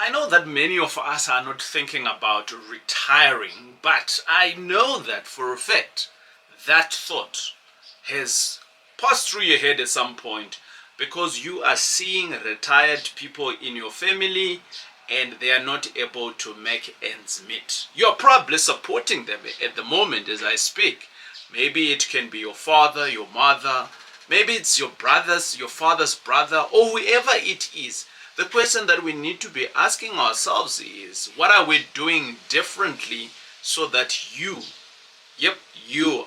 I know that many of us are not thinking about retiring, but I know that for a fact that thought has passed through your head at some point because you are seeing retired people in your family and they are not able to make ends meet. You're probably supporting them at the moment as I speak. Maybe it can be your father, your mother, maybe it's your brothers, your father's brother, or whoever it is. The question that we need to be asking ourselves is, what are we doing differently so that you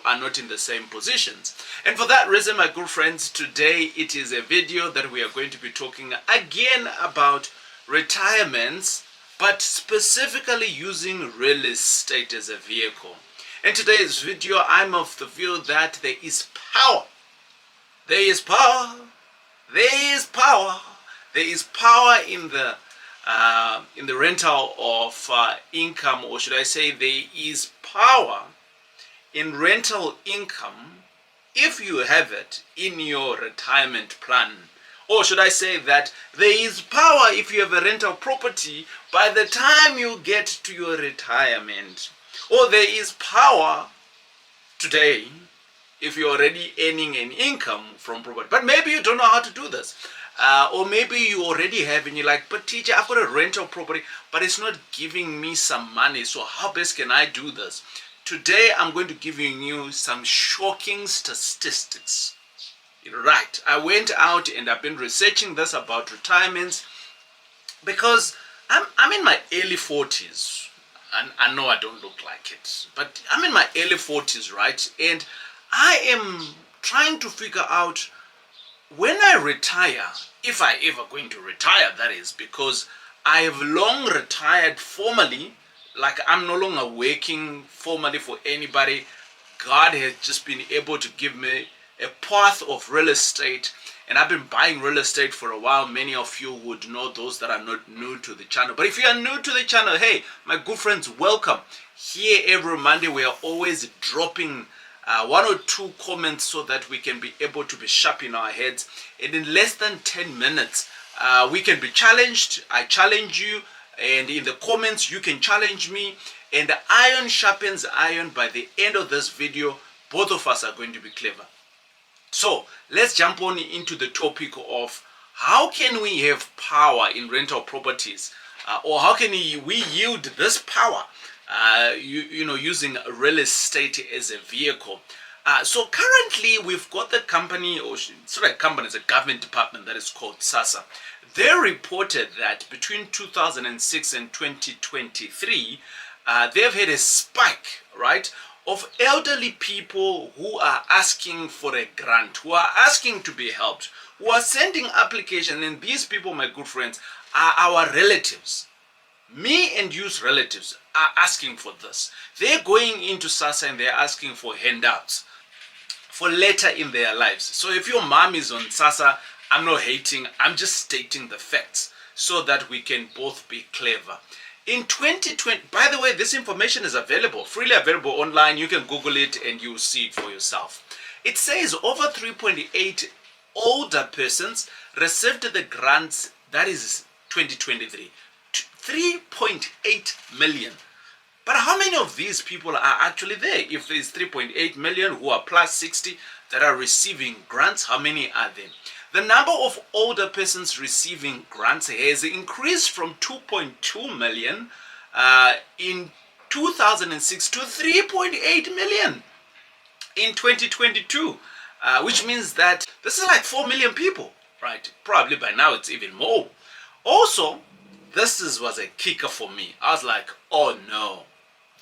are not in the same positions? And for that reason, my good friends, today it is a video that we are going to be talking again about retirements, but specifically using real estate as a vehicle. In today's video, I'm of the view that there is power. There is power. There is power. There is power in the rental of income, or should I say, there is power in rental income if you have it in your retirement plan. Or should I say that there is power if you have a rental property by the time you get to your retirement. Or there is power today if you're already earning an income from property. But maybe you don't know how to do this. Or maybe you already have and you're like, but teacher, I've got a rental property, but it's not giving me some money. So how best can I do this? Today, I'm going to give you some shocking statistics. Right, I went out and I've been researching this about retirements because I'm in my early 40s. And I know I don't look like it, but I'm in my early 40s, right? And I am trying to figure out when I retire, if I ever going to retire, that is, because I have long retired formally, like I'm no longer working formally for anybody. God has just been able to give me a path of real estate, and I've been buying real estate for a while. Many of you would know, those that are not new to the channel. But if you are new to the channel, hey, my good friends, welcome. Here every Monday we are always dropping one or two comments so that we can be able to be sharp in our heads. And in less than 10 minutes, we can be challenged. I challenge you. And in the comments, you can challenge me. And iron sharpens iron. By the end of this video, both of us are going to be clever. So let's jump on into the topic of how can we have power in rental properties, or how can we yield this power, using real estate as a vehicle. So currently we've got the company, or it's not a company, it's a government department that is called SASSA. They reported that between 2006 and 2023, they've had a spike, right, of elderly people who are asking for a grant, who are asking to be helped, who are sending applications. And these people, my good friends, are our relatives. Me and you's relatives are asking for this. They're going into SASSA and they're asking for handouts for later in their lives. So if your mom is on SASSA, I'm not hating, I'm just stating the facts so that we can both be clever. In 2020, by the way, this information is available, freely available online. You can Google it and you'll see it for yourself. It says over 3.8 older persons received the grants, that is 2023. 3.8 million. But how many of these people are actually there? If there's 3.8 million who are plus 60 that are receiving grants, how many are there? The number of older persons receiving grants has increased from 2.2 million in 2006 to 3.8 million in 2022, which means that this is like 4 million people, right? Probably by now it's even more. Also, this was a kicker for me. I was like, oh no,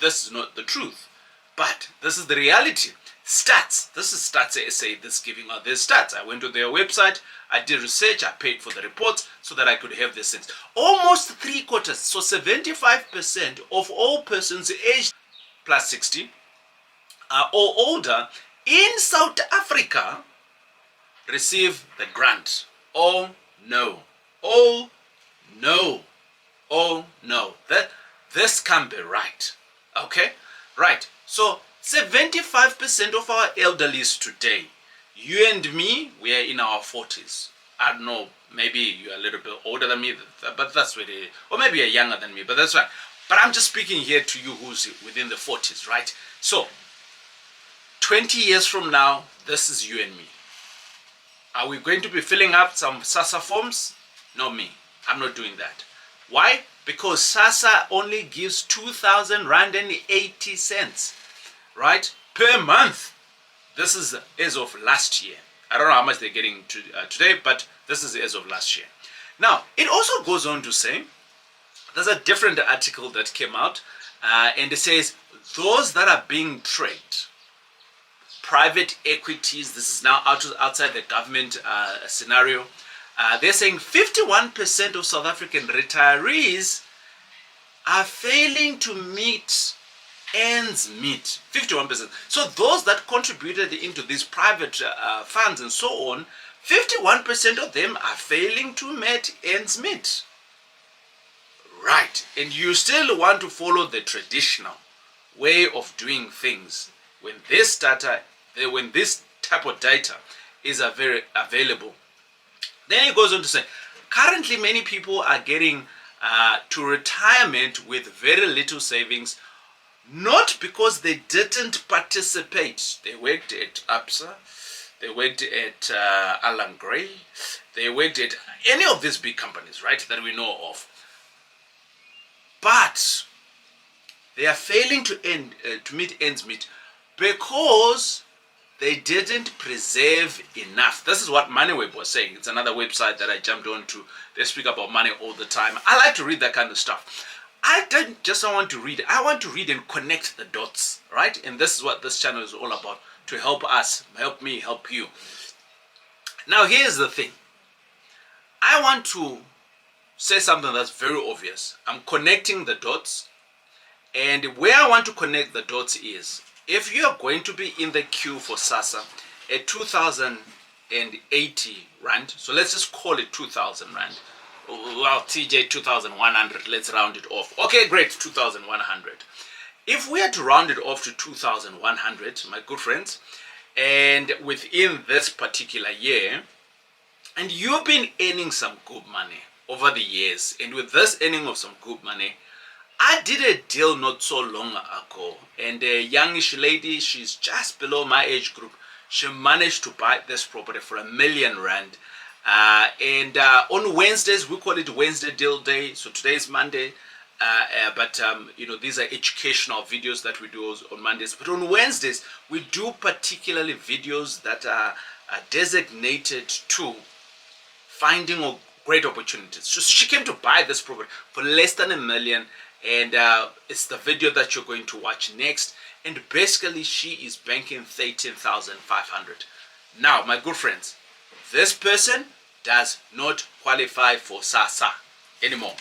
this is not the truth. But this is the reality. Stats. This is Stats SA that's giving out their stats. I went to their website, I did research, I paid for the reports so that I could have these things. Almost 3/4, so 75% of all persons aged plus 60 or older in South Africa receive the grant. Oh no. Oh no. Oh no. This can't be right. Okay? Right. So 75% of our elderlies today, you and me, we are in our 40s. I don't know, Maybe you're a little bit older than me, but that's really, or maybe you're younger than me, but that's fine. But I'm just speaking here to you who's within the 40s, right? So, 20 years from now, this is you and me. Are we going to be filling up some SASSA forms? Not me. I'm not doing that. Why? Because SASSA only gives 2,000 Rand and 80 cents, right? Per month. This is as of last year. I don't know how much they're getting today, but this is as of last year. Now, it also goes on to say, there's a different article that came out, and it says, those that are being trained, private equities, this is now outside the government scenario, they're saying 51% of South African retirees are failing to meet ends meet. 51%. So those that contributed into these private funds and so on, 51% of them are failing to meet ends meet. Right. And you still want to follow the traditional way of doing things when this type of data is very available. Then it goes on to say, currently many people are getting to retirement with very little savings, not because they didn't participate. They worked at ABSA, they worked at Alan Gray, they worked at any of these big companies, right, that we know of. But they are failing to meet ends meet because they didn't preserve enough. This is what MoneyWeb was saying. It's another website that I jumped on to. They speak about money all the time. I like to read that kind of stuff. I don't just want to read. I want to read and connect the dots, right? And this is what this channel is all about, to help us, help me, help you. Now, here's the thing. I want to say something that's very obvious. I'm connecting the dots. And where I want to connect the dots is, if you are going to be in the queue for SASSA at 2,080 Rand, so let's just call it 2,000 Rand. Well, TJ, 2,100, let's round it off. Okay, great, 2,100. If we are to round it off to 2,100, my good friends, and within this particular year, and you've been earning some good money over the years, and with this earning of some good money, I did a deal not so long ago, and a youngish lady, she's just below my age group, she managed to buy this property for R1 million. And on Wednesdays, we call it Wednesday Deal Day, so today is Monday, but you know, these are educational videos that we do on Mondays, but on Wednesdays, we do particularly videos that are designated to finding great opportunities. So she came to buy this property for less than R1 million, and it's the video that you're going to watch next. And basically, she is banking 13,500. Now, my good friends, this person does not qualify for SASSA anymore.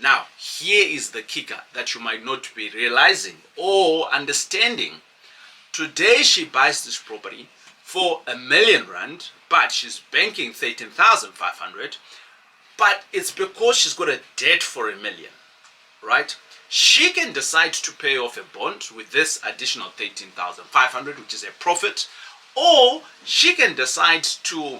Now, here is the kicker that you might not be realizing or understanding. Today, she buys this property for R1 million, but she's banking 13,500. But it's because she's got a debt for R1 million, right? She can decide to pay off a bond with this additional 13,500, which is a profit, or she can decide to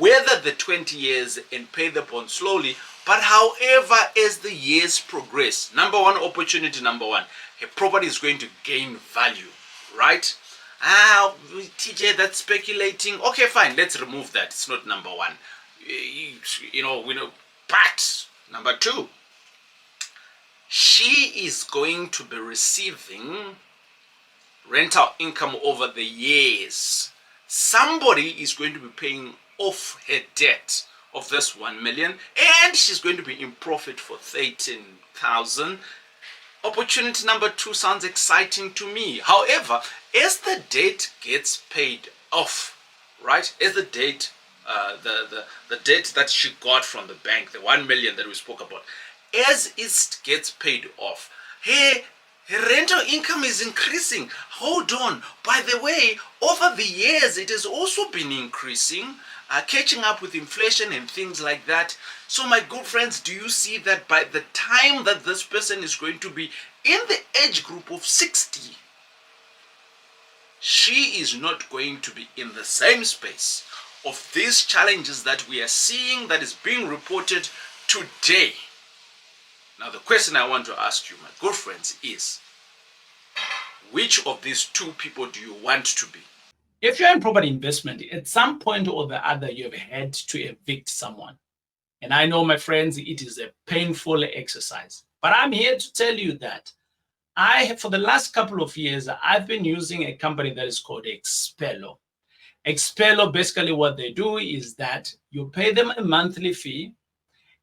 weather the 20 years and pay the bond slowly. But however, as the years progress, number one, opportunity number one, her property is going to gain value, right? TJ, that's speculating. Okay, fine, let's remove that. It's not number one. You know, we know. But number two, she is going to be receiving rental income over the years. Somebody is going to be paying off her debt of this 1 million, and she's going to be in profit for 13,000. Opportunity number two sounds exciting to me. However, as the debt gets paid off, right, as the debt the debt that she got from the bank, the 1 million that we spoke about, as it gets paid off, her rental income is increasing. Hold on. By the way, over the years, it has also been increasing, catching up with inflation and things like that. So my good friends, do you see that by the time that this person is going to be in the age group of 60, she is not going to be in the same space of these challenges that we are seeing that is being reported today. Now the question I want to ask you, my good friends, is which of these two people do you want to be? If you're in property investment, at some point or the other, you have had to evict someone. And I know, my friends, it is a painful exercise. But I'm here to tell you that for the last couple of years, I've been using a company that is called Expello. Expello, basically what they do is that you pay them a monthly fee,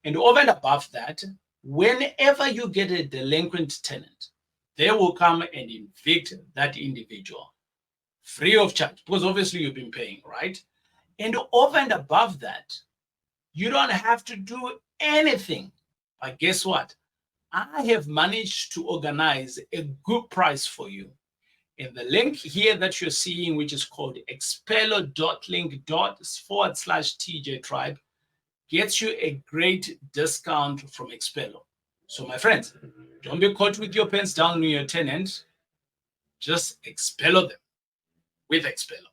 and over and above that, whenever you get a delinquent tenant, they will come and evict that individual free of charge, because obviously you've been paying, right? And over and above that, you don't have to do anything. But guess what? I have managed to organize a good price for you. And the link here that you're seeing, which is called expello.link./TJ Tribe, gets you a great discount from Expello. So my friends, don't be caught with your pants down on your tenant. Just Expello them with Expello.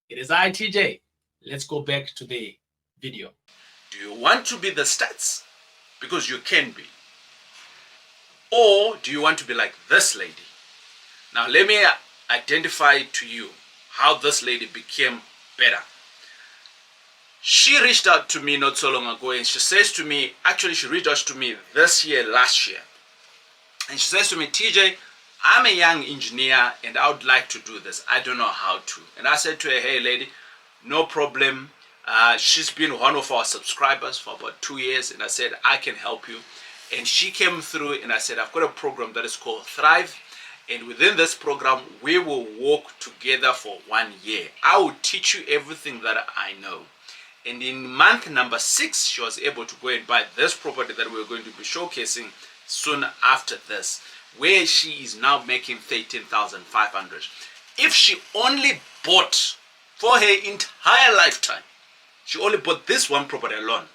It is TJ. Let's go back to the video. Do you want to be the stats? Because you can be. Or do you want to be like this lady? Now let me identify to you how this lady became better. She reached out to me not so long ago, and she says to me, actually she reached out to me last year. And she says to me, TJ, I'm a young engineer and I would like to do this. I don't know how to. And I said to her, hey lady, no problem. She's been one of our subscribers for about 2 years, and I said, I can help you. And she came through, and I said, I've got a program that is called Thrive. And within this program, we will work together for 1 year. I will teach you everything that I know. And in month number 6, she was able to go and buy this property that we're going to be showcasing soon after this, where she is now making 13,500. If she only bought for her entire lifetime, she only bought this one property alone,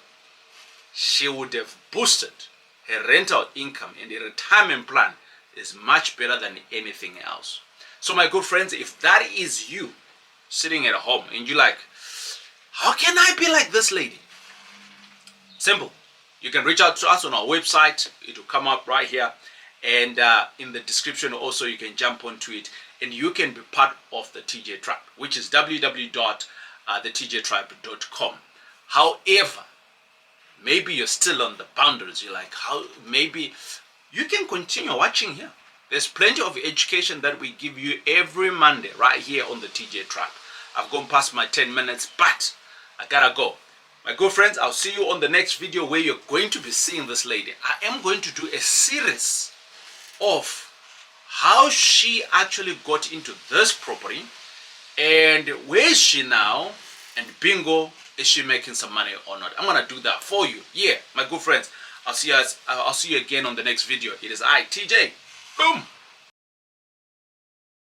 she would have boosted her rental income, and the retirement plan is much better than anything else. So my good friends, if that is you sitting at home and you're like, how can I be like this lady? Simple. You can reach out to us on our website. It will come up right here, and in the description also you can jump onto it, and you can be part of the TJ Tribe, which is www.thetjtribe.com. However, maybe you're still on the boundaries. You're like, how? Maybe you can continue watching here. There's plenty of education that we give you every Monday right here on the TJ Tribe. I've gone past my 10 minutes, but I gotta go. My good friends, I'll see you on the next video where you're going to be seeing this lady. I am going to do a series of how she actually got into this property, and where is she now, and bingo, is she making some money or not? I'm gonna do that for you. Yeah, my good friends, I'll see you again on the next video. It is TJ. Boom.